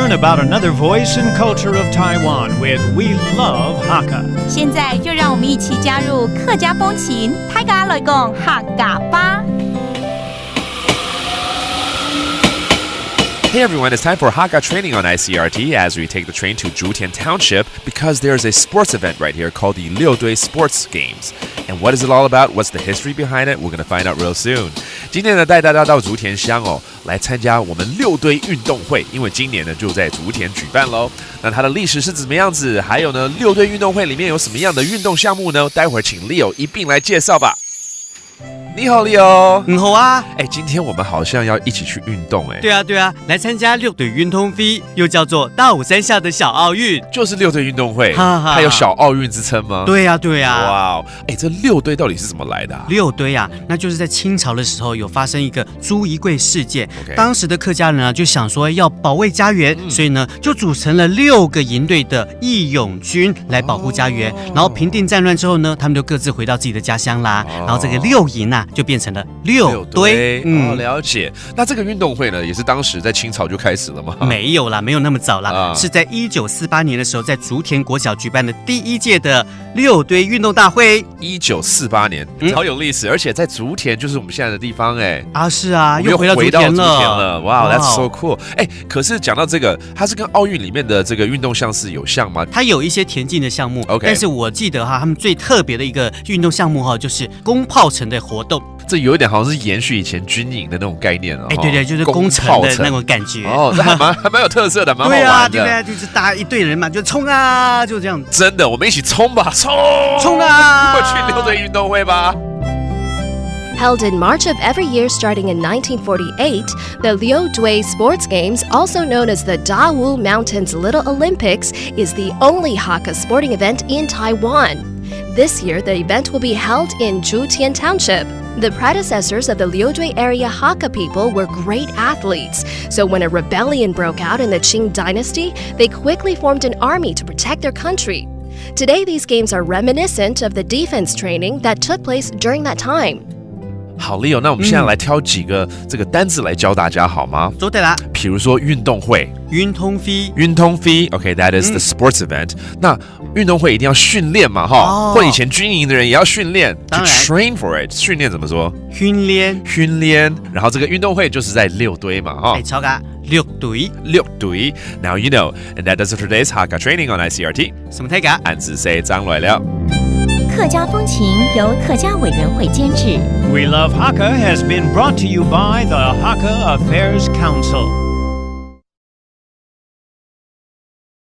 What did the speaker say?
learn about another voice and culture of Taiwan with We Love Hakka. 现在就让我们一起加入客家风情，大家来讲客家吧。Hey everyone, it's time for Hakka training on ICRT as we take the train to Zhutian Township because there's a sports event right here called the Liudui Sports Games. And what is it all about? What's the history behind it? We're going to find out real soon. 今天呢，带大家到竹田乡来参加我们六堆运动会，因为今年呢就在竹田举办喽。那它的历史是怎么样子？还有呢，六堆运动会里面有什么样的运动项目呢？待会儿请 Leo 一并来介绍吧。你好 ，Leo。你好啊。今天我们好像要一起去运动对啊，来参加六队运动会，又叫做大武山下的小奥运，就是六队运动会，它有小奥运之称吗？对啊。哇哦，这六堆到底是怎么来的六堆那就是在清朝的时候有发生一个朱一贵事件，当时的客家人就想说要保卫家园，所以呢就组成了6个营队的义勇军来保护家园，然后平定战乱之后呢，他们就各自回到自己的家乡啦，然后这个六营就变成了六堆。了解。那这个运动会呢，也是当时在清朝就开始了吗？没有啦，没有那么早啦，是在1948年的时候，在竹田国小举办的第1届的六堆运动大会。1948年，好有历史，而且在竹田就是我们现在的地方是啊，又回到竹田了。哇 ，That's so cool。可是讲到这个，它是跟奥运里面的这个运动项是有像吗？它有一些田径的项目，但是我记得他们最特别的一个运动项目就是攻炮城的活动。这有一点好像是延续以前军营的那种概念对，就是攻城的那种感觉这还蛮有特色的，蛮好玩的。对啊，就是大家一队人嘛，就冲啊，就这样。真的，我们一起冲吧，冲啊！过去六队运动会吧。Held in March of every year starting in 1948, the Liudui Sports Games, also known as the Dawu Mountains Little Olympics, is the only Hakka sporting event in Taiwan. This year, the event will be held in Zhutian Township. The predecessors of the Liudui area Hakka people were great athletes, so when a rebellion broke out in the Qing dynasty, they quickly formed an army to protect their country. Today, these games are reminiscent of the defense training that took place during that time. 好 ，Leo， 那我们现在来挑几个这个单字来教大家好吗？做对了。比如说运动会，运动会 ，OK，that is the sports event。那运动会一定要训练嘛，或者以前军营的人也要训练 ，to train for it。训练怎么说？训练。然后这个运动会就是在六堆嘛，超噶六堆。Now you know, and that does it for today's Hakka training on ICRT。什么睇噶？按字say 张来了。客家风情由客家委员会监制。We Love Hakka has been brought to you by the Hakka Affairs Council.